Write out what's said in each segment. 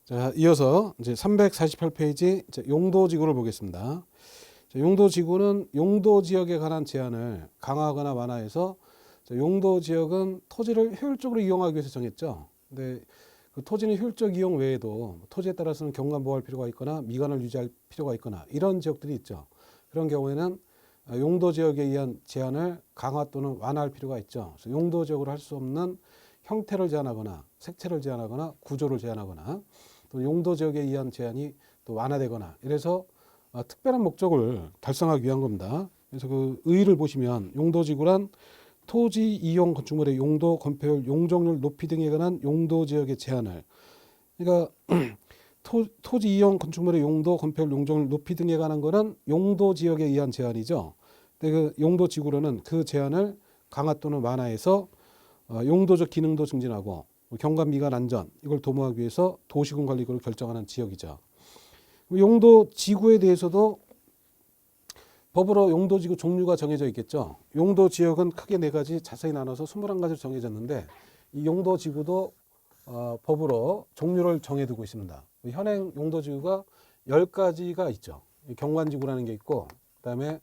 자, 이어서 이제 348페이지 용도지구를 보겠습니다. 자, 용도지구는 용도 지역에 관한 제한을 강화하거나 완화해서 용도 지역은 토지를 효율적으로 이용하기 위해서 정했죠. 근데 그 토지는 효율적 이용 외에도 토지에 따라서는 경관 보호할 필요가 있거나 미관을 유지할 필요가 있거나 이런 지역들이 있죠. 그런 경우에는 용도 지역에 의한 제한을 강화 또는 완화할 필요가 있죠. 그래서 용도 지역으로 할 수 없는 형태를 제한하거나 색채를 제한하거나 구조를 제한하거나 또 용도 지역에 의한 제한이 또 완화되거나 이래서 특별한 목적을 달성하기 위한 겁니다. 그래서 그 의의를 보시면 용도지구란 토지 이용 건축물의 용도, 건폐율, 용적률 높이 등에 관한 용도 지역의 제한을, 그러니까 토지 이용 건축물의 용도, 건폐율, 용적률 높이 등에 관한 거는 용도 지역에 의한 제한이죠. 근데 그 용도 지구로는 그 제한을 강화 또는 완화해서 용도적 기능도 증진하고 경관 미관 안전 이걸 도모하기 위해서 도시군 관리구를 결정하는 지역이죠. 용도 지구에 대해서도 법으로 용도 지구 종류가 정해져 있겠죠. 용도 지역은 크게 네 가지 자세히 나눠서 21가지로 정해졌는데 이 용도 지구도 법으로 종류를 정해두고 있습니다. 현행 용도 지구가 10가지가 있죠. 경관 지구라는 게 있고 그다음에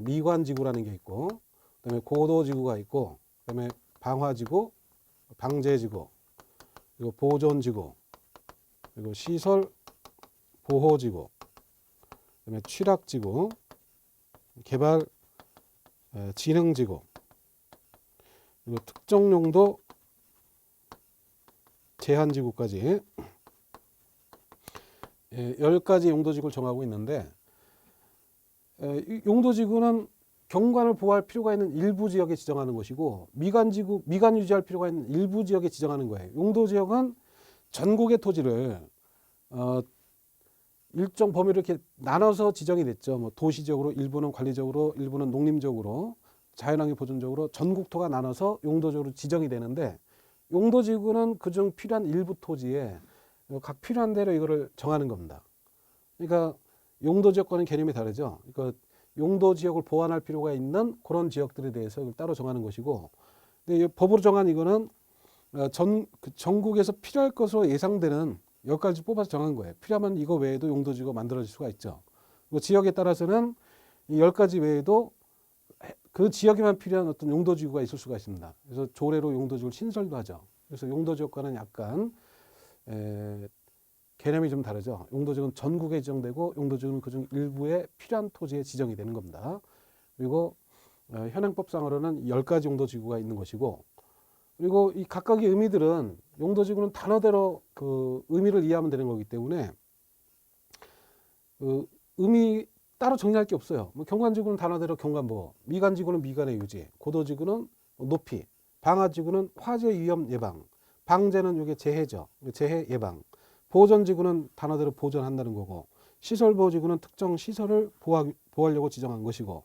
미관 지구라는 게 있고 그다음에 고도 지구가 있고 그다음에 방화 지구, 방제 지구, 그리고 보존 지구, 그리고 시설 보호 지구, 그다음에 취락 지구, 개발 진흥 지구, 그리고 특정 용도 제한 지구까지 10가지 용도 지구를 정하고 있는데 용도 지구는 경관을 보호할 필요가 있는 일부 지역에 지정하는 것이고 미관 지구, 미관 유지할 필요가 있는 일부 지역에 지정하는 거예요. 용도 지역은 전국의 토지를 일정 범위로 이렇게 나눠서 지정이 됐죠. 뭐 도시적으로, 일부는 관리적으로, 일부는 농림적으로, 자연환경 보존적으로 전국토가 나눠서 용도적으로 지정이 되는데 용도지구는 그중 필요한 일부 토지에 각 필요한 대로 이거를 정하는 겁니다. 그러니까 용도지역과는 개념이 다르죠. 그러니까 용도지역을 보완할 필요가 있는 그런 지역들에 대해서 이걸 따로 정하는 것이고, 근데 법으로 정한 이거는 전국에서 필요할 것으로 예상되는 10가지 뽑아서 정한 거예요. 필요하면 이거 외에도 용도지구가 만들어질 수가 있죠. 그리고 지역에 따라서는 이 10가지 외에도 그 지역에만 필요한 어떤 용도지구가 있을 수가 있습니다. 그래서 조례로 용도지구를 신설도 하죠. 그래서 용도지역과는 약간 개념이 좀 다르죠. 용도지구는 전국에 지정되고 용도지구는 그중 일부에 필요한 토지에 지정이 되는 겁니다. 그리고 현행법상으로는 10가지 용도지구가 있는 것이고, 그리고 이 각각의 의미들은 용도지구는 단어대로 그 의미를 이해하면 되는 거기 때문에 그 의미 따로 정리할 게 없어요. 뭐 경관지구는 단어대로 경관보호, 미관지구는 미관의 유지, 고도지구는 높이, 방화지구는 화재 위험 예방, 방제는 이게 재해죠. 재해 예방, 보존지구는 단어대로 보존한다는 거고, 시설보호지구는 특정 시설을 보호하려고 지정한 것이고,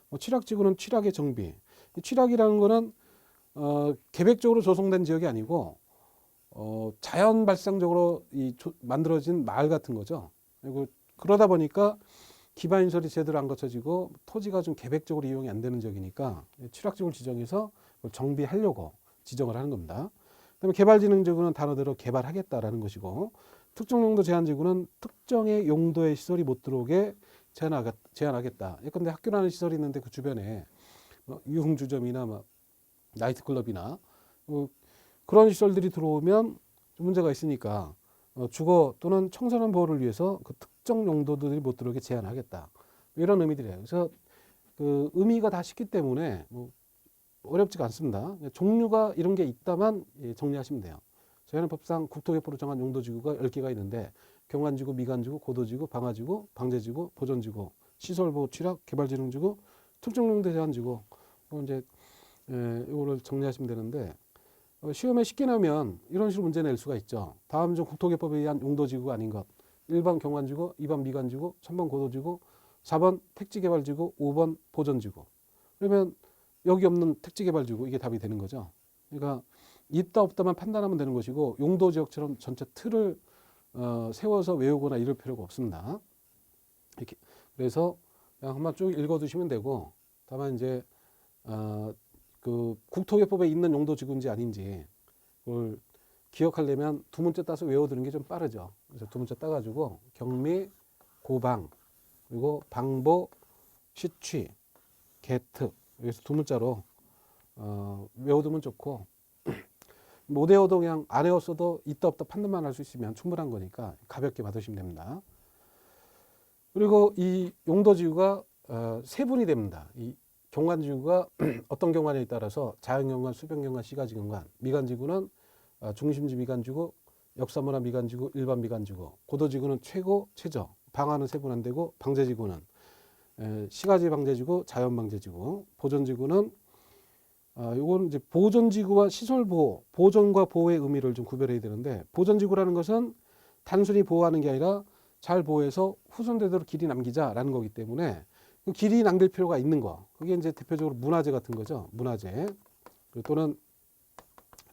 뭐 취락지구는 취락의 정비. 취락이라는 거는 계획적으로 조성된 지역이 아니고 자연 발생적으로 만들어진 마을 같은 거죠. 그리고 그러다 보니까 기반시설이 제대로 안 갖춰지고 토지가 좀 계획적으로 이용이 안 되는 지역이니까 취락지구를 지정해서 그걸 정비하려고 지정을 하는 겁니다. 그다음에 개발진흥지구는 단어대로 개발하겠다라는 것이고, 특정용도 제한지구는 특정의 용도의 시설이 못 들어오게 제한하겠다. 예컨대 학교라는 시설이 있는데 그 주변에 유흥주점이나 나이트클럽이나 그런 시설들이 들어오면 좀 문제가 있으니까 주거 또는 청소년 보호를 위해서 그 특정 용도들이 못 들어오게 제한하겠다. 이런 의미들이에요. 그래서 그 의미가 다 쉽기 때문에 뭐 어렵지가 않습니다. 종류가 이런 게 있다만 정리하시면 돼요. 저희는 법상 국토개포로 정한 용도지구가 10개가 있는데 경관지구, 미관지구, 고도지구, 방화지구, 방제지구, 보존지구, 시설보호, 취락, 개발진흥지구, 특정용도 제한지구 이제 이거를 정리하시면 되는데 시험에 쉽게 나면 이런 식으로 문제 낼 수가 있죠. 다음 중 국토개법에 의한 용도지구가 아닌 것. 1번 경관지구, 2번 미관지구, 3번 고도지구, 4번 택지개발지구, 5번 보존지구. 그러면 여기 없는 택지개발지구 이게 답이 되는 거죠. 그러니까 있다 없다만 판단하면 되는 것이고 용도지역처럼 전체 틀을 세워서 외우거나 이럴 필요가 없습니다. 이렇게 그래서 그냥 한번 쭉 읽어두시면 되고, 다만 이제 그 국토개법에 있는 용도지구인지 아닌지 그걸 기억하려면 두 문자 따서 외워두는 게 좀 빠르죠. 그래서 두 문자 따가지고 경미, 고방, 그리고 방보, 시취, 개특, 여기서 두 문자로 외워두면 좋고, 못 외워도 그냥 안 외웠어도 있다 없다 판단만 할 수 있으면 충분한 거니까 가볍게 받으시면 됩니다. 그리고 이 용도지구가 세분이 됩니다. 이 경관지구가 어떤 경관에 따라서 자연경관, 수변경관, 시가지경관, 미관지구는 중심지 미관지구, 역사문화 미관지구, 일반 미관지구, 고도지구는 최고, 최저, 방화는 세분화되고, 방제지구는 시가지 방제지구, 자연방제지구, 보존지구는 요거는 이제 보존지구와 시설보호, 보존과 보호의 의미를 좀 구별해야 되는데, 보존지구라는 것은 단순히 보호하는 게 아니라 잘 보호해서 후손대대로 길이 남기자라는 거기 때문에 그 길이 남길 필요가 있는 거. 그게 이제 대표적으로 문화재 같은 거죠. 문화재 또는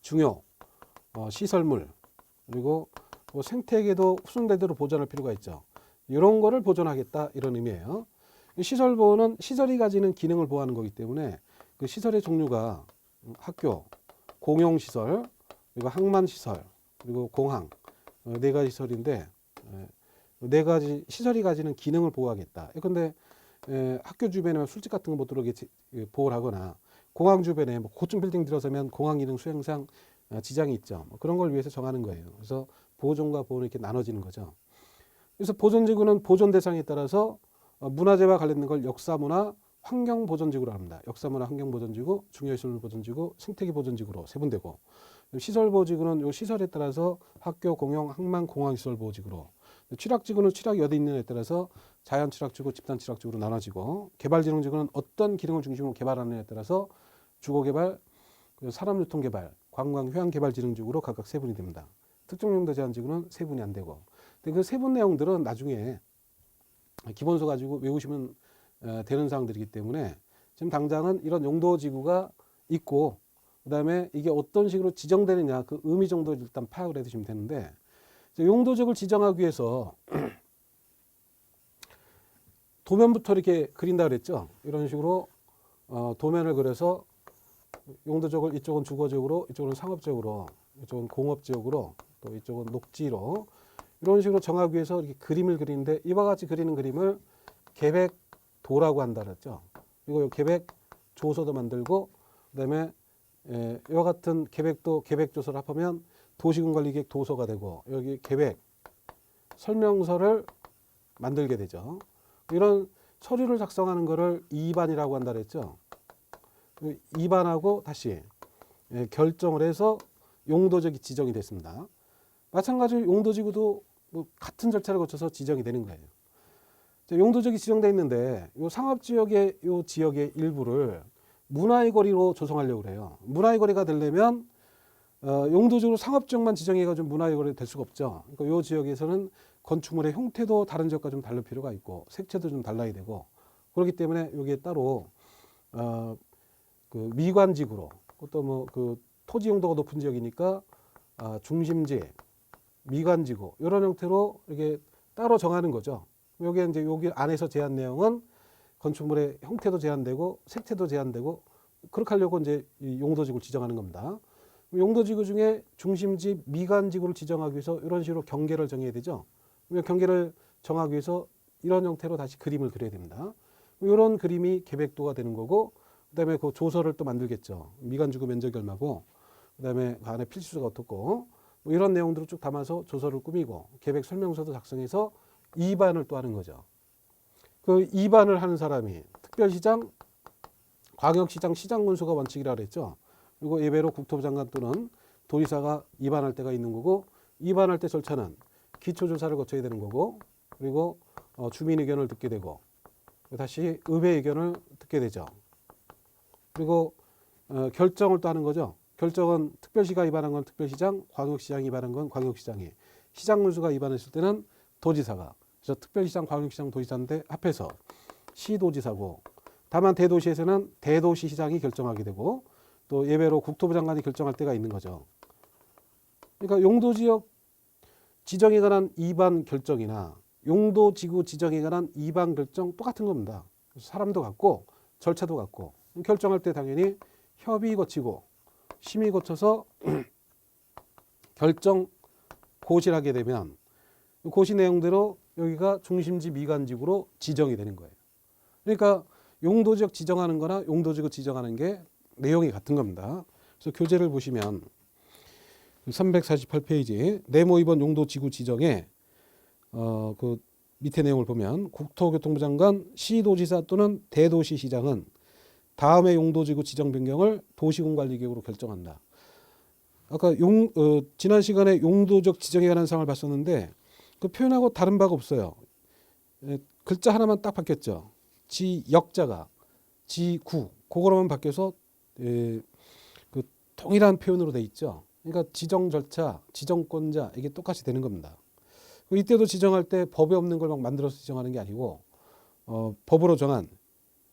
중요 시설물, 그리고 뭐 생태계도 후손대대로 보존할 필요가 있죠. 이런 거를 보존하겠다 이런 의미예요. 시설 보호는 시설이 가지는 기능을 보호하는 거기 때문에 그 시설의 종류가 학교, 공용시설, 그리고 항만시설, 그리고 공항 네 가지 시설인데, 네 가지 시설이 가지는 기능을 보호하겠다. 근데 학교 주변에 술집 같은 거 못 들어오게 보호를 하거나, 공항 주변에 뭐 고층 빌딩 들어서면 공항 기능 수행상 지장이 있죠. 뭐 그런 걸 위해서 정하는 거예요. 그래서 보존과 보호는 이렇게 나눠지는 거죠. 그래서 보존지구는 보존 대상에 따라서 문화재와 관련된 걸 역사문화, 환경보존지구로 합니다. 역사문화, 환경보존지구, 중요시설 보존지구, 생태계 보존지구로 세분되고, 시설보호지구는 이 시설에 따라서 학교, 공용, 항만, 공항시설 보호지구로, 취락지구는 취락이 어디 있느냐에 따라서 자연취락지구, 집단취락지구로 나눠지고, 개발진흥지구는 어떤 기능을 중심으로 개발하느냐에 따라서 주거개발, 산업유통개발, 관광, 휴양개발진흥지구로 각각 세분이 됩니다. 특정용도 제한지구는 세분이 안 되고, 근데 그 세분 내용들은 나중에 기본서 가지고 외우시면 되는 사항들이기 때문에 지금 당장은 이런 용도지구가 있고, 그 다음에 이게 어떤 식으로 지정되느냐 그 의미 정도 일단 파악을 해 두시면 되는데, 용도지구를 지정하기 위해서 도면부터 이렇게 그린다 그랬죠. 이런 식으로 도면을 그려서 용도지구를 이쪽은 주거지구로, 이쪽은 상업지구로, 이쪽은 공업지구로, 또 이쪽은 녹지로 이런 식으로 정하기 위해서 이렇게 그림을 그리는데, 이와 같이 그리는 그림을 계획도라고 한다 그랬죠. 그리고 계획 조서도 만들고, 그다음에 이와 같은 계획도 계획조서를 합하면 도시군관리계획 도서가 되고, 여기 계획 설명서를 만들게 되죠. 이런 서류를 작성하는 것을 이반이라고 한다 그랬죠. 이반하고 다시 결정을 해서 용도적이 지정이 됐습니다. 마찬가지로 용도지구도 뭐 같은 절차를 거쳐서 지정이 되는 거예요. 용도적이 지정되어 있는데, 이 상업지역의 이 지역의 일부를 문화의 거리로 조성하려고 해요. 문화의 거리가 되려면 용도적으로 상업지역만 지정해가지고 문화의 거리가 될 수가 없죠. 그러니까 이 지역에서는 건축물의 형태도 다른 지역과 좀 다를 필요가 있고, 색채도 좀 달라야 되고, 그렇기 때문에 여기에 따로 그 미관지구로, 또 뭐 그 토지 용도가 높은 지역이니까 중심지, 미관지구 이런 형태로 이렇게 따로 정하는 거죠. 여기 이제 여기 안에서 제한 내용은 건축물의 형태도 제한되고 색채도 제한되고, 그렇게 하려고 이제 이 용도지구를 지정하는 겁니다. 용도지구 중에 중심지, 미관지구를 지정하기 위해서 이런 식으로 경계를 정해야 되죠. 경계를 정하기 위해서 이런 형태로 다시 그림을 그려야 됩니다. 이런 그림이 계획도가 되는 거고, 그다음에 그 조서를 또 만들겠죠. 미관지구 면적이 얼마고, 그다음에 그 안에 필수가 어떻고, 뭐 이런 내용들을 쭉 담아서 조서를 꾸미고, 계획 설명서도 작성해서 이반을 또 하는 거죠. 그 이반을 하는 사람이 특별시장, 광역시장, 시장군수가 원칙이라 그랬죠. 그리고 예외로 국토부 장관 또는 도지사가 이반할 때가 있는 거고, 이반할 때 절차는 기초조사를 거쳐야 되는 거고, 그리고 주민 의견을 듣게 되고, 다시 의회 의견을 듣게 되죠. 그리고 결정을 또 하는 거죠. 결정은 특별시가 위반한 건 특별시장, 광역시장이 위반한 건 광역시장이, 시장군수가 위반했을 때는 도지사가, 그래서 특별시장, 광역시장, 도지사인데 합해서 시도지사고, 다만 대도시에서는 대도시시장이 결정하게 되고, 또 예외로 국토부 장관이 결정할 때가 있는 거죠. 그러니까 용도지역 지정에 관한 이반 결정이나 용도지구 지정에 관한 이반 결정 똑같은 겁니다. 사람도 같고 절차도 같고, 결정할 때 당연히 협의 거치고 심의 거쳐서 결정 고시를 하게 되면 고시 내용대로 여기가 중심지 미관지구로 지정이 되는 거예요. 그러니까 용도지역 지정하는 거나 용도지구 지정하는 게 내용이 같은 겁니다. 그래서 교재를 보시면 348페이지 네모 2번 용도지구 지정에 그 밑에 내용을 보면 국토교통부 장관, 시도지사 또는 대도시시장은 다음의 용도지구 지정 변경을 도시군관리계획으로 결정한다. 아까 지난 시간에 용도적 지정에 관한 사항을 봤었는데 그 표현하고 다른 바가 없어요. 글자 하나만 딱 바뀌었죠. 지역자가 지구 그거로만 바뀌어서 그 동일한 표현으로 돼 있죠. 그러니까 지정 절차, 지정권자 이게 똑같이 되는 겁니다. 이때도 지정할 때 법에 없는 걸 막 만들어서 지정하는 게 아니고 법으로 정한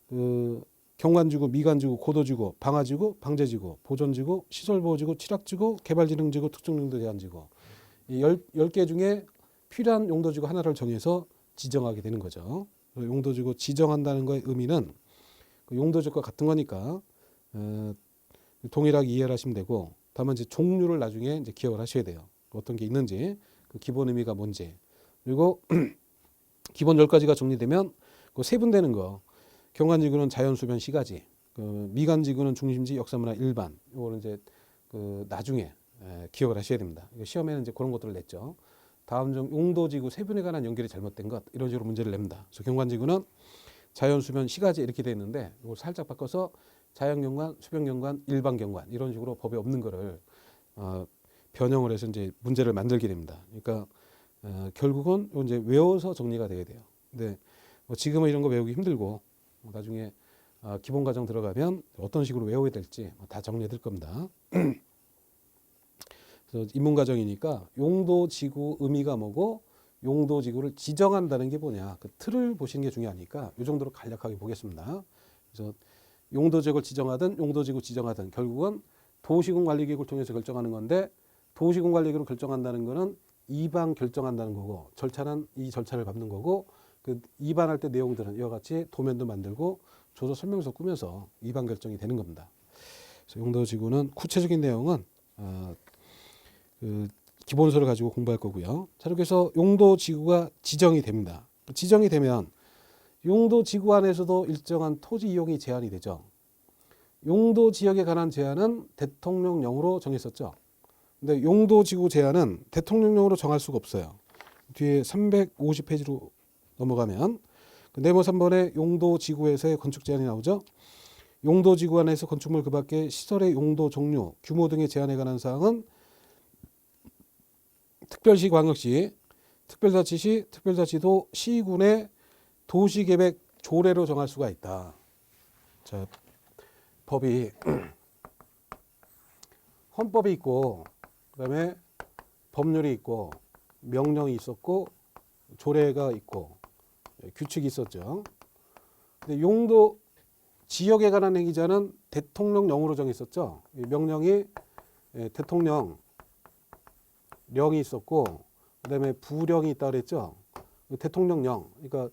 그 경관지구, 미관지구, 고도지구, 방화지구, 방제지구, 보존지구, 시설보호지구, 취락지구, 개발진흥지구, 특정용도 제한지구 이 10개 중에 필요한 용도지구 하나를 정해서 지정하게 되는 거죠. 용도지구 지정한다는 거의 의미는 그 용도지구가 같은 거니까 동일하게 이해를 하시면 되고 다만 이제 종류를 나중에 이제 기억을 하셔야 돼요. 어떤 게 있는지 그 기본 의미가 뭔지 그리고 기본 10가지가 정리되면 그 세분되는 거 경관지구는 자연수변 시가지, 그 미관지구는 중심지 역사문화 일반 이거는 이제 그 나중에 기억을 하셔야 됩니다. 시험에는 이제 그런 것들을 냈죠. 다음 중 용도지구 세분에 관한 연결이 잘못된 것 이런 식으로 문제를 냅니다. 그래서 경관지구는 자연수변 시가지 이렇게 돼 있는데 이걸 살짝 바꿔서 자연경관, 수변경관, 일반경관 이런 식으로 법에 없는 거를 변형을 해서 이제 문제를 만들게 됩니다. 그러니까 결국은 이제 외워서 정리가 돼야 돼요. 근데 뭐 지금은 이런 거 외우기 힘들고 나중에 기본 과정 들어가면 어떤 식으로 외워야 될지 다 정리될 겁니다. 그래서 입문 과정이니까 용도지구 의미가 뭐고 용도지구를 지정한다는 게 뭐냐 그 틀을 보시는 게 중요하니까 이 정도로 간략하게 보겠습니다. 그래서 용도지구를 지정하든 용도지구 지정하든 결국은 도시군관리계획을 통해서 결정하는 건데 도시군관리계획을 결정한다는 거는 이반 결정한다는 거고 절차는 이 절차를 밟는 거고 그 이반할 때 내용들은 이와 같이 도면도 만들고 조서 설명서 꾸며서 이반 결정이 되는 겁니다. 그래서 용도지구는 구체적인 내용은 그 기본서를 가지고 공부할 거고요. 자, 이렇게 해서 용도지구가 지정이 됩니다. 지정이 되면 용도지구 안에서도 일정한 토지 이용이 제한이 되죠. 용도지역에 관한 제한은 대통령령으로 정했었죠. 근데 용도지구 제한은 대통령령으로 정할 수가 없어요. 뒤에 350페이지로 넘어가면 네모 3번에 용도지구에서의 건축 제한이 나오죠. 용도지구 안에서 건축물 그 밖에 시설의 용도 종류, 규모 등의 제한에 관한 사항은 특별시, 광역시, 특별자치시, 특별자치도, 시군의 도시계획 조례로 정할 수가 있다. 자, 법이 헌법이 있고 그다음에 법률이 있고 명령이 있었고 조례가 있고 규칙이 있었죠. 근데 용도 지역에 관한 행위자는 대통령령으로 정했었죠. 명령이 대통령령이 있었고 그다음에 부령이 있다 그랬죠. 대통령령. 그러니까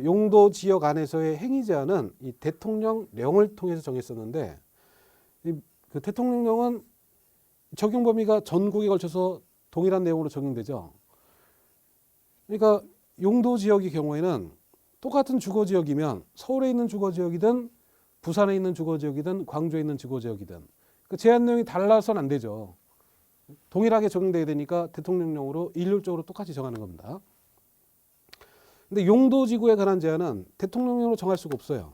용도 지역 안에서의 행위자는 이 대통령령을 통해서 정했었는데 그 대통령령은 적용 범위가 전국에 걸쳐서 동일한 내용으로 적용되죠. 그러니까 용도 지역의 경우에는 똑같은 주거 지역이면 서울에 있는 주거 지역이든 부산에 있는 주거 지역이든 광주에 있는 주거 지역이든 그 제한 내용이 달라서는 안 되죠. 동일하게 적용돼야 되니까 대통령령으로 일률적으로 똑같이 정하는 겁니다. 근데 용도지구에 관한 제한은 대통령령으로 정할 수가 없어요.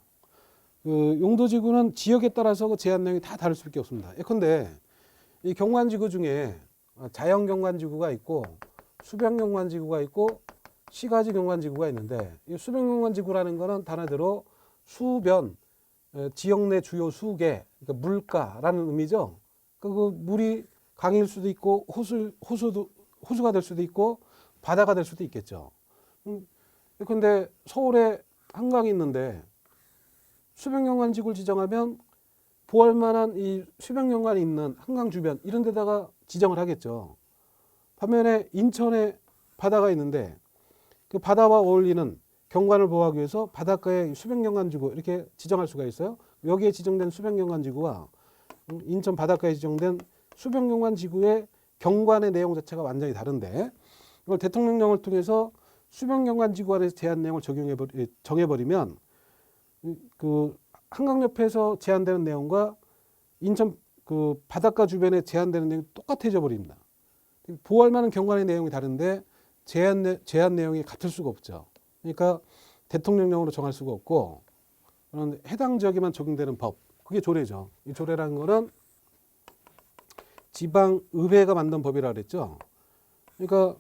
그 용도지구는 지역에 따라서 그 제한 내용이 다 다를 수밖에 없습니다. 예컨대 이 경관지구 중에 자연경관지구가 있고 수변경관지구가 있고 시가지 경관지구가 있는데 이 수변경관지구라는 거는 단어대로 수변, 지역 내 주요 수계, 그러니까 물가라는 의미죠. 그 물이 강일 수도 있고 호수가 될 수도 있고 바다가 될 수도 있겠죠. 근데 서울에 한강이 있는데 수변경관지구를 지정하면 보할 만한 이 수변경관이 있는 한강 주변 이런 데다가 지정을 하겠죠. 반면에 인천에 바다가 있는데 그 바다와 어울리는 경관을 보호하기 위해서 바닷가에 수변경관지구 이렇게 지정할 수가 있어요. 여기에 지정된 수변경관지구와 인천 바닷가에 지정된 수변경관지구의 경관의 내용 자체가 완전히 다른데 이걸 대통령령을 통해서 수변경관지구안에서 제한 내용을 정해버리면 그 한강옆에서 제한되는 내용과 인천 그 바닷가 주변에 제한되는 내용이 똑같아져 버립니다. 보호할 만한 경관의 내용이 다른데 제한 내용이 같을 수가 없죠. 그러니까 대통령령으로 정할 수가 없고 그런 해당 지역에만 적용되는 법, 그게 조례죠. 이 조례라는 거는 지방의회가 만든 법이라 그랬죠. 그러니까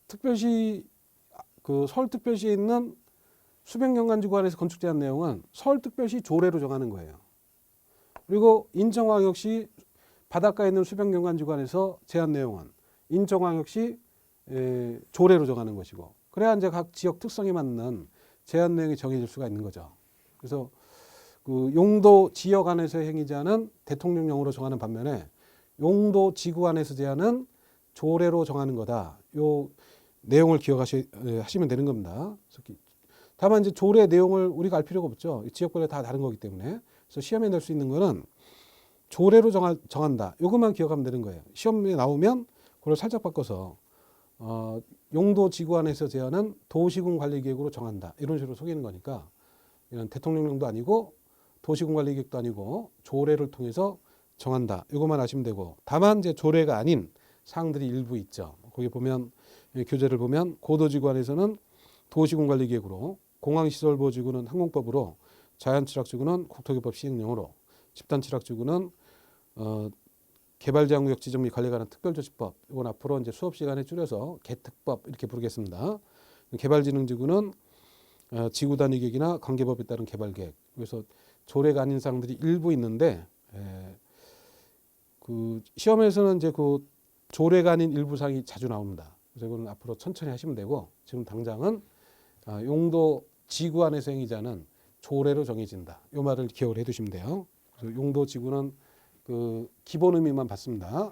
특별시 그 서울특별시에 있는 수변경관지구안에서 건축 제한 내용은 서울특별시 조례로 정하는 거예요. 그리고 인천광역시 바닷가에 있는 수변경관지구안에서 제한 내용은 인천광역시 조례로 정하는 것이고, 그래야 이제 각 지역 특성에 맞는 제한 내용이 정해질 수가 있는 거죠. 그래서 그 용도 지역 안에서의 행위자는 대통령령으로 정하는 반면에 용도 지구 안에서 제한은 조례로 정하는 거다. 요 내용을 기억하시면 되는 겁니다. 다만 이제 조례 내용을 우리가 알 필요가 없죠. 지역별로 다 다른 거기 때문에. 그래서 시험에 낼 수 있는 거는 조례로 정한다. 이것만 기억하면 되는 거예요. 시험에 나오면 그걸 살짝 바꿔서 용도 지구 안에서 제한은 도시군 관리계획으로 정한다. 이런 식으로 속이는 거니까 이건 대통령령도 아니고 도시군 관리계획도 아니고 조례를 통해서 정한다. 이것만 아시면 되고, 다만 이제 조례가 아닌 사항들이 일부 있죠. 거기 보면 교재를 보면 고도지구 안에서는 도시군 관리계획으로, 공항시설보호지구는 항공법으로, 자연취락지구는 국토교법 시행령으로, 집단취락지구는 개발제한구역 지정 및 관리에 관한 특별조치법, 이건 앞으로 이제 수업 시간에 줄여서 개특법 이렇게 부르겠습니다. 개발진흥지구는 지구 단위 계획이나 관계법에 따른 개발계획. 그래서 조례가 아닌 사항들이 일부 있는데 그 시험에서는 이제 그 조례가 아닌 일부 사항이 자주 나옵니다. 그래서 이거는 앞으로 천천히 하시면 되고, 지금 당장은 용도 지구 안에서 행위자는 조례로 정해진다. 이 말을 기억을 해두시면 돼요. 그래서 용도 지구는 그 기본 의미만 받습니다.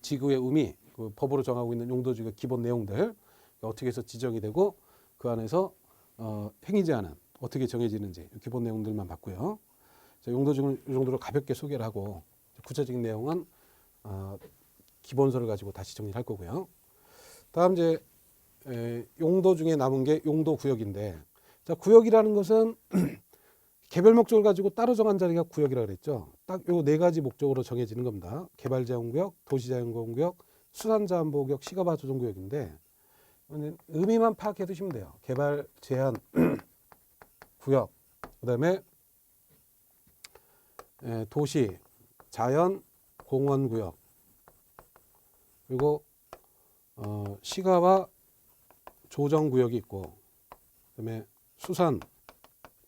지구의 의미, 그 법으로 정하고 있는 용도지구의 기본 내용들 어떻게 해서 지정이 되고 그 안에서 행위자는 어떻게 정해지는지 기본 내용들만 받고요. 용도지구는 이 정도로 가볍게 소개를 하고 구체적인 내용은 기본서를 가지고 다시 정리를 할 거고요. 다음 이제 용도 중에 남은 게 용도구역인데, 자, 구역이라는 것은 개별 목적을 가지고 따로 정한 자리가 구역이라고 그랬죠. 딱 요 네 가지 목적으로 정해지는 겁니다. 개발제한구역, 도시자연보호구역, 수산자원보호구역, 시가바조정구역인데 의미만 파악해 두시면 돼요. 개발 제한 구역, 그다음에 도시, 자연, 공원구역, 그리고 시가와 조정구역이 있고, 그다음에 수산,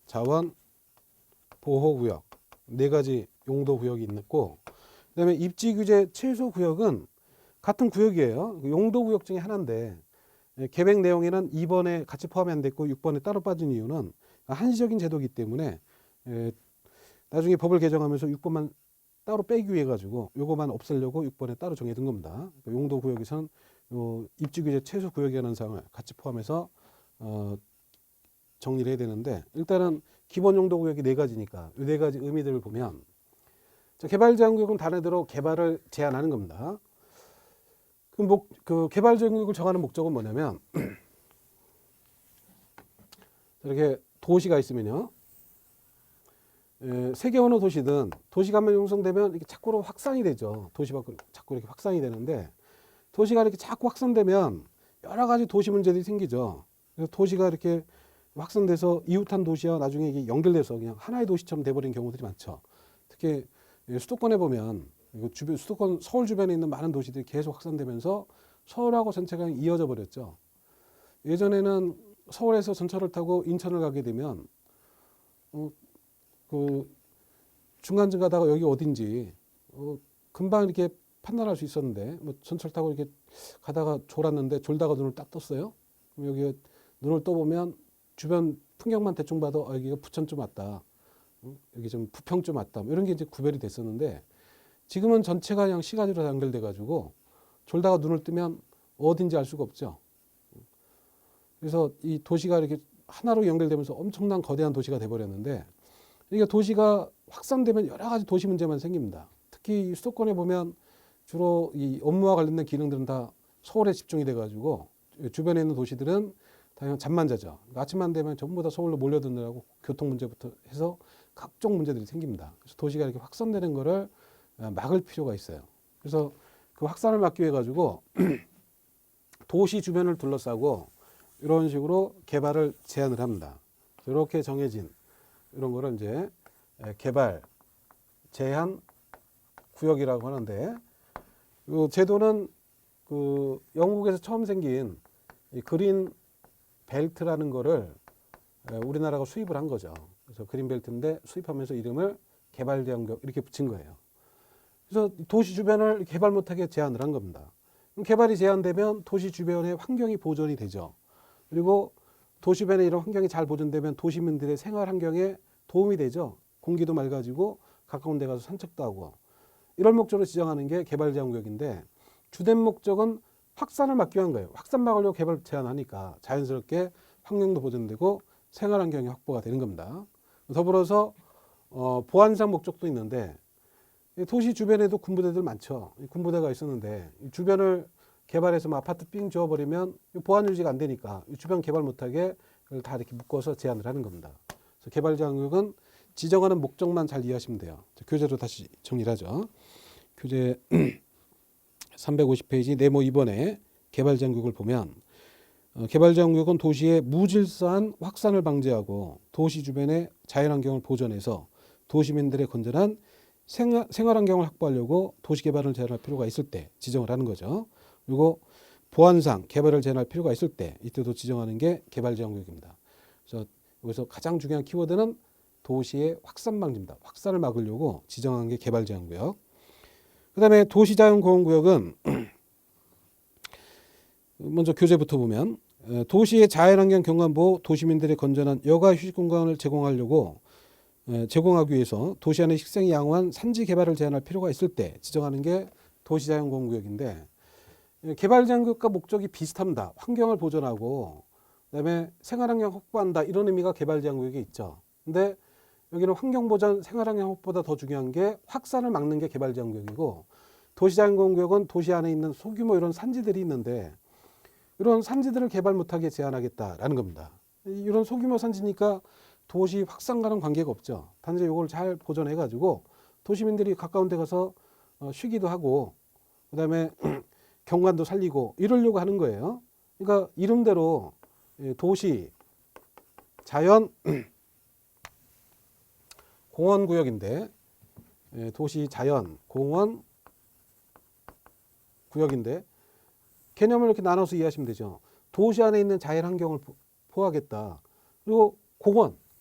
자원, 보호구역, 네 가지 용도구역이 있고, 그다음에 입지규제 최소구역은 같은 구역이에요. 용도구역 중에 하나인데 계획 내용에는 2번에 같이 포함이 안 됐고 6번에 따로 빠진 이유는 한시적인 제도이기 때문에 나중에 법을 개정하면서 6번만 따로 빼기 위해 가지고 요거만 없애려고 6번에 따로 정해둔 겁니다. 용도구역에서는 입지규제 최소구역이라는 사항을 같이 포함해서 정리를 해야 되는데, 일단은 기본 용도구역이 네 가지니까 이 네 가지 의미들을 보면, 개발제한구역은 단어대로 개발을 제한하는 겁니다. 그 개발제한구역을 정하는 목적은 뭐냐면 이렇게 도시가 있으면요, 세계 어느 도시든 도시가 한번 형성되면 이렇게 자꾸 확산이 되죠. 도시 밖으로 자꾸 이렇게 확산이 되는데, 도시가 이렇게 자꾸 확산되면 여러 가지 도시 문제들이 생기죠. 그래서 도시가 이렇게 확산돼서 이웃한 도시와 나중에 이게 연결돼서 그냥 하나의 도시처럼 돼버린 경우들이 많죠. 특히 수도권에 보면 수도권 서울 주변에 있는 많은 도시들이 계속 확산되면서 서울하고 전체가 이어져 버렸죠. 예전에는 서울에서 전철을 타고 인천을 가게 되면 그 중간쯤 가다가 여기 어딘지 금방 이렇게 판단할 수 있었는데, 뭐 전철 타고 이렇게 가다가 졸았는데 졸다가 눈을 딱 떴어요. 그럼 여기 눈을 떠보면 주변 풍경만 대충 봐도 여기가 부천 좀 왔다, 여기 좀 부평 좀 왔다, 뭐 이런 게 이제 구별이 됐었는데, 지금은 전체가 그냥 시가지로 연결돼 가지고 졸다가 눈을 뜨면 어딘지 알 수가 없죠. 그래서 이 도시가 이렇게 하나로 연결되면서 엄청난 거대한 도시가 돼버렸는데, 이게 도시가 확산되면 여러 가지 도시 문제만 생깁니다. 특히 수도권에 보면 주로 이 업무와 관련된 기능들은 다 서울에 집중이 돼가지고 주변에 있는 도시들은 당연히 잠만 자죠. 그러니까 아침만 되면 전부 다 서울로 몰려드느라고 교통 문제부터 해서 각종 문제들이 생깁니다. 그래서 도시가 이렇게 확산되는 거를 막을 필요가 있어요. 그래서 그 확산을 막기 위해 가지고 도시 주변을 둘러싸고 이런 식으로 개발을 제한을 합니다. 이렇게 정해진 이런 거를 이제 개발 제한 구역이라고 하는데, 이 제도는 그 영국에서 처음 생긴 이 그린 벨트라는 거를 우리나라가 수입을 한 거죠. 그래서 그린 벨트인데 수입하면서 이름을 개발 제한구역 이렇게 붙인 거예요. 그래서 도시 주변을 개발 못하게 제한을 한 겁니다. 그럼 개발이 제한되면 도시 주변의 환경이 보존이 되죠. 그리고 도시 주변에 이런 환경이 잘 보존되면 도시민들의 생활 환경에 도움이 되죠. 공기도 맑아지고 가까운 데 가서 산책도 하고, 이런 목적으로 지정하는 게 개발 제한구역인데, 주된 목적은 확산을 막기 위한 거예요. 확산 막으려고 개발 제한하니까 자연스럽게 환경도 보존되고 생활 환경이 확보가 되는 겁니다. 더불어서 보안상 목적도 있는데, 도시 주변에도 군부대들 많죠. 군부대가 있었는데 주변을 개발해서 아파트 삥 지어버리면 보안 유지가 안 되니까 주변 개발 못하게 그걸 다 이렇게 묶어서 제한을 하는 겁니다. 그래서 개발 제한구역은 지정하는 목적만 잘 이해하시면 돼요. 교재로 다시 정리를 하죠. 교재 350페이지 네모 2번에 개발 제한구역을 보면, 개발 제한구역은 도시의 무질서한 확산을 방지하고 도시 주변의 자연환경을 보존해서 도시민들의 건전한 생활환경을 확보하려고 도시개발을 제한할 필요가 있을 때 지정을 하는 거죠. 그리고 보안상 개발을 제한할 필요가 있을 때 이때도 지정하는 게 개발 제한구역입니다. 그래서 여기서 가장 중요한 키워드는 도시의 확산 방지입니다. 확산을 막으려고 지정한 게 개발 제한구역. 그 다음에 도시자연공원구역은 먼저 교재부터 보면, 도시의 자연환경 경관보호, 도시민들의 건전한 여가 휴식 공간을 제공하기 위해서 도시 안의 식생이 양호한 산지 개발을 제한할 필요가 있을 때 지정하는 게 도시자연공원구역인데, 개발 제한구역과 목적이 비슷합니다. 환경을 보존하고 그다음에 생활환경 확보한다, 이런 의미가 개발 제한구역에 있죠. 근데 여기는 환경보전, 생활환경 확보보다 더 중요한 게 확산을 막는 게 개발 제한구역이고, 도시자연공원구역은 도시 안에 있는 소규모 이런 산지들이 있는데 이런 산지들을 개발 못하게 제한하겠다라는 겁니다. 이런 소규모 산지니까 도시 확산과는 관계가 없죠. 단지 이걸 잘 보존해 가지고 도시민들이 가까운 데 가서 쉬기도 하고 그다음에 경관도 살리고 이러려고 하는 거예요. 그러니까 이름대로 도시 자연 공원구역인데, 도시 자연 공원 구역인데 개념을 이렇게 나눠서 이해하시면 되죠. 도시 안에 있는 자연 환경을 보호하겠다. 그리고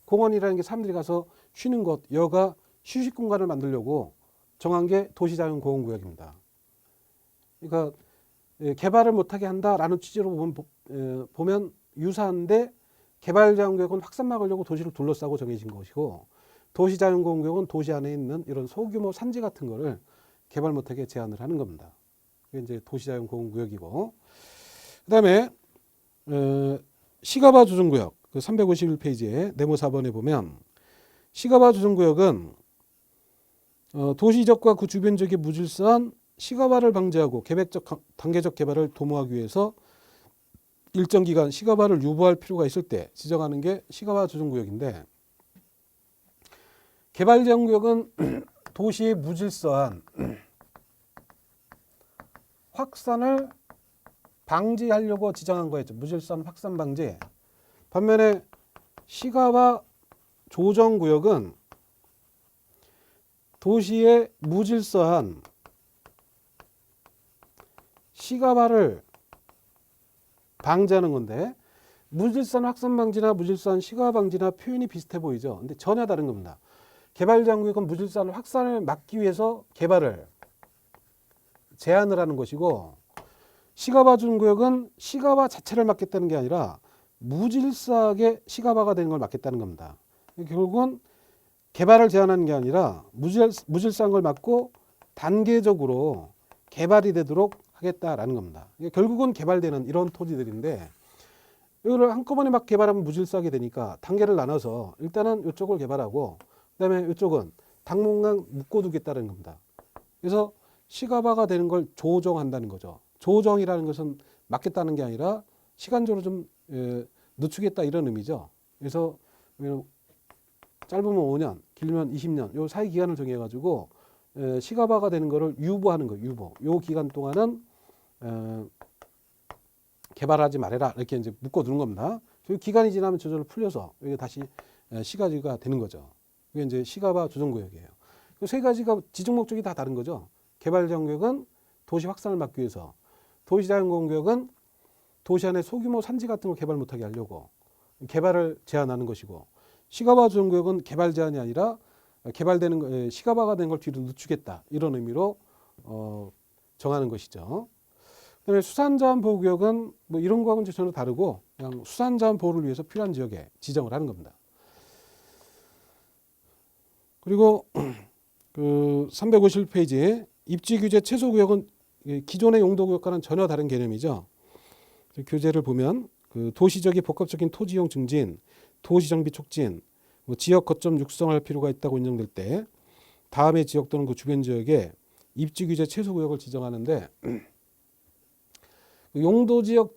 공원이라는 게 사람들이 가서 쉬는 곳, 여가 휴식 공간을 만들려고 정한 게 도시자연공원구역입니다. 그러니까 개발을 못하게 한다라는 취지로 보면 유사한데, 개발제한구역은 확산 막으려고 도시를 둘러싸고 정해진 것이고, 도시자연공원구역은 도시 안에 있는 이런 소규모 산지 같은 거를 개발 못하게 제한을 하는 겁니다. 그게 이제 도시자연공원구역이고, 그다음에 시가바 조정구역, 그 351페이지에 네모 4번에 보면, 시가바 조정구역은 도시적과 그 주변 지역의 무질서한 시가바를 방지하고 계획적 단계적 개발을 도모하기 위해서 일정 기간 시가바를 유보할 필요가 있을 때 지정하는 게 시가바 조정구역인데, 개발 제한구역은 도시의 무질서한 확산을 방지하려고 지정한 거였죠. 무질서한 확산 방지. 반면에 시가바 조정구역은 도시의 무질서한 시가바를 방지하는 건데, 무질서한 확산 방지나 무질서한 시가바 방지나 표현이 비슷해 보이죠. 근데 전혀 다른 겁니다. 개발 제한구역은 무질서한 확산을 막기 위해서 개발을 제한을 하는 것이고, 시가바 조정구역은 시가바 자체를 막겠다는 게 아니라 무질서하게 시가바가 되는 걸 막겠다는 겁니다. 결국은 개발을 제한하는 게 아니라 무질서한 걸 막고 단계적으로 개발이 되도록 하겠다라는 겁니다. 결국은 개발되는 이런 토지들인데, 이거를 한꺼번에 막 개발하면 무질서하게 되니까 단계를 나눠서 일단은 이쪽을 개발하고 그다음에 이쪽은 당분간 묶어두겠다는 겁니다. 그래서 시가바가 되는 걸 조정한다는 거죠. 조정이라는 것은 막겠다는 게 아니라 시간적으로 좀 늦추겠다 이런 의미죠. 그래서 짧으면 5년, 길면 20년 요 사이 기간을 정해가지고 시가바가 되는 거를 유보하는 거예요. 유보. 요 기간 동안은 개발하지 말아라 이렇게 이제 묶어두는 겁니다. 기간이 지나면 저절로 풀려서 이게 다시 시가지가 되는 거죠. 이게 이제 시가바 조정구역이에요. 세 가지가 지정 목적이 다 다른 거죠. 개발정구역은 도시 확산을 막기 위해서, 도시자연공구역은 도시 안에 소규모 산지 같은 걸 개발 못하게 하려고 개발을 제한하는 것이고, 시가바 조정구역은 개발 제한이 아니라 개발되는 시가바가 된 걸 뒤로 늦추겠다 이런 의미로 정하는 것이죠. 그다음에 수산자원보호구역은 뭐 이런 거하고는 전혀 다르고 그냥 수산자원 보호를 위해서 필요한 지역에 지정을 하는 겁니다. 그리고 그 351페이지에 입지규제 최소구역은 기존의 용도구역과는 전혀 다른 개념이죠. 교재를 보면 그 도시적인 복합적인 토지이용 증진, 도시정비 촉진, 뭐 지역 거점 육성할 필요가 있다고 인정될 때 다음의 지역 또는 그 주변 지역에 입지규제 최소구역을 지정하는데 용도지역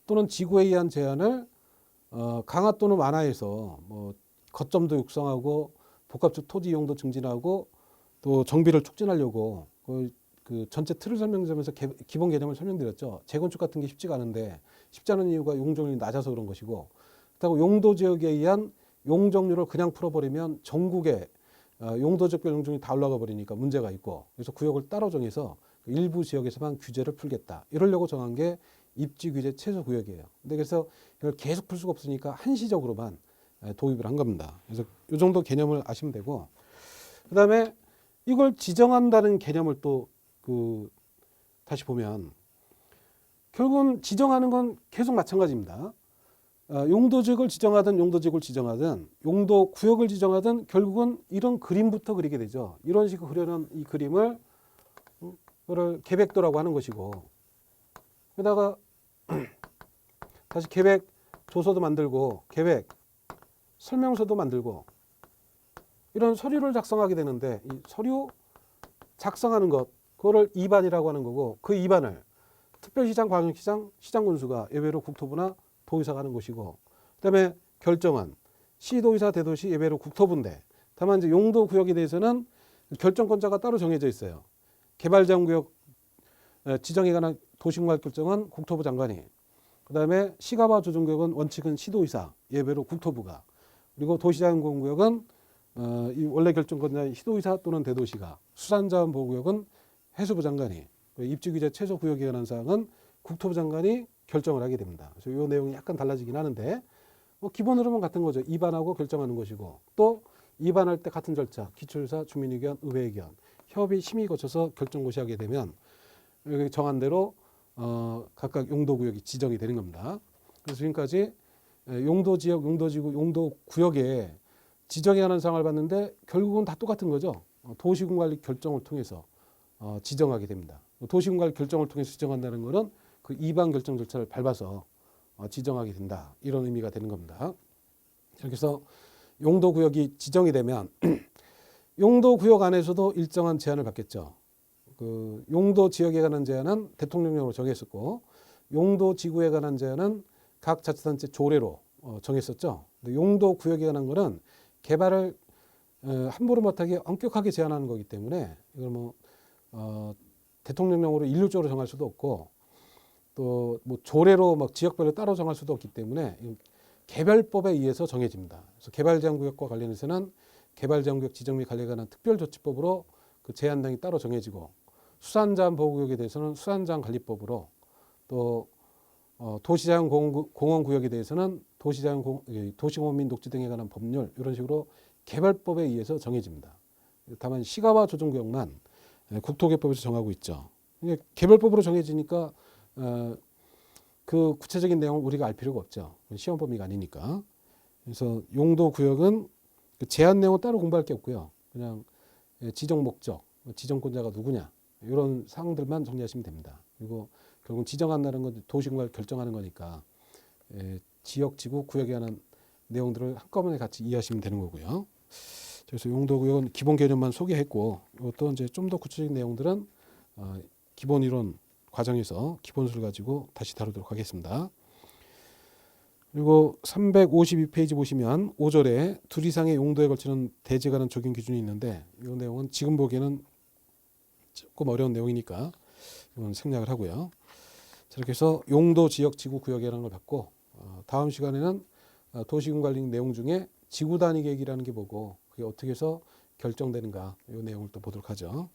또는 지구에 의한 제한을 강화 또는 완화해서 뭐 거점도 육성하고 복합적 토지 이용도 증진하고 또 정비를 촉진하려고 그 전체 틀을 설명하면서 기본 개념을 설명드렸죠. 재건축 같은 게 쉽지가 않은데 쉽지 않은 이유가 용적률이 낮아서 그런 것이고, 그렇다고 용도 지역에 의한 용적률을 그냥 풀어버리면 전국에 용도지역별 용적률이 다 올라가 버리니까 문제가 있고, 그래서 구역을 따로 정해서 일부 지역에서만 규제를 풀겠다 이러려고 정한 게 입지규제 최소구역이에요. 근데 그래서 이걸 계속 풀 수가 없으니까 한시적으로만 도입을 한 겁니다. 그래서 이 정도 개념을 아시면 되고, 그 다음에 이걸 지정한다는 개념을 또 다시 보면 결국은 지정하는 건 계속 마찬가지입니다. 용도지역을 지정하든 용도지역을 지정하든 용도구역을 지정하든 결국은 이런 그림부터 그리게 되죠. 이런 식으로 그려놓은 이 그림을 계획도라고 하는 것이고, 게다가 다시 계획 조서도 만들고 계획 설명서도 만들고 이런 서류를 작성하게 되는데, 이 서류 작성하는 것 그거를 입안이라고 하는 거고, 그 입안을 특별시장, 광역시장, 시장군수가 예외로 국토부나 도의사가 하는 것이고, 그다음에 결정은 시도의사, 대도시 예외로 국토부인데, 다만 이제 용도구역에 대해서는 결정권자가 따로 정해져 있어요. 개발제한구역 지정에 관한 도시공약 결정은 국토부 장관이, 그다음에 시가바 조정구역은 원칙은 시도의사 예외로 국토부가, 그리고 도시자연공구역은 이 원래 결정권자 시도의사 또는 대도시가, 수산자원보호구역은 해수부 장관이, 입지규제 최소구역에 관한 사항은 국토부 장관이 결정을 하게 됩니다. 그래서 이 내용이 약간 달라지긴 하는데 기본으로는 같은 거죠. 입안하고 결정하는 것이고, 또 입안할 때 같은 절차, 기초조사, 주민의견, 의회의견, 협의, 심의 거쳐서 결정고시하게 되면 여기 정한 대로 각각 용도구역이 지정이 되는 겁니다. 그래서 지금까지 용도지역, 용도지구, 용도구역에 지정에 관한 사항을 봤는데 결국은 다 똑같은 거죠. 도시군관리 결정을 통해서 지정하게 됩니다. 도시군관리 결정을 통해서 지정한다는 것은 그 이반 결정 절차를 밟아서 지정하게 된다, 이런 의미가 되는 겁니다. 그래서 용도구역이 지정이 되면 용도구역 안에서도 일정한 제한을 받겠죠. 그 용도지역에 관한 제한은 대통령령으로 정했었고, 용도지구에 관한 제한은 각 자치단체 조례로 정했었죠. 근데 용도구역에 관한 거는 개발을 함부로 못하게 엄격하게 제한하는 거기 때문에 이걸 뭐 대통령령으로 일률적으로 정할 수도 없고, 또 뭐 조례로 막 지역별로 따로 정할 수도 없기 때문에 개별법에 의해서 정해집니다. 그래서 개발제한구역과 관련해서는 개발제한구역 지정 및 관리에 관한 특별조치법으로 그 제한당이 따로 정해지고, 수산자원 보호구역에 대해서는 수산자원관리법으로, 또 도시자연공원구역에 대해서는 도시공원 및 녹지 등에 관한 법률, 이런 식으로 개발법에 의해서 정해집니다. 다만 시가와 조정구역만 국토개법에서 정하고 있죠. 개별법으로 정해지니까 그 구체적인 내용을 우리가 알 필요가 없죠. 시험 범위가 아니니까. 그래서 용도구역은 그 제한 내용은 따로 공부할 게 없고요. 그냥 지정 목적, 지정권자가 누구냐, 이런 사항들만 정리하시면 됩니다. 그리고 결국 지정한다는 건 도시공간을 결정하는 거니까 지역, 지구, 구역에 관한 내용들을 한꺼번에 같이 이해하시면 되는 거고요. 그래서 용도구역은 기본 개념만 소개했고, 이것도 이제 좀 더 구체적인 내용들은 기본 이론 과정에서 기본수를 가지고 다시 다루도록 하겠습니다. 그리고 352페이지 보시면 5절에 둘 이상의 용도에 걸치는 대지에 관한 적용 기준이 있는데 이 내용은 지금 보기에는 조금 어려운 내용이니까 이건 생략을 하고요. 자, 이렇게 해서 용도, 지역, 지구, 구역이라는 걸 봤고 다음 시간에는 도시군 관리 내용 중에 지구 단위 계획이라는 게 뭐고 그게 어떻게 해서 결정되는가 이 내용을 또 보도록 하죠.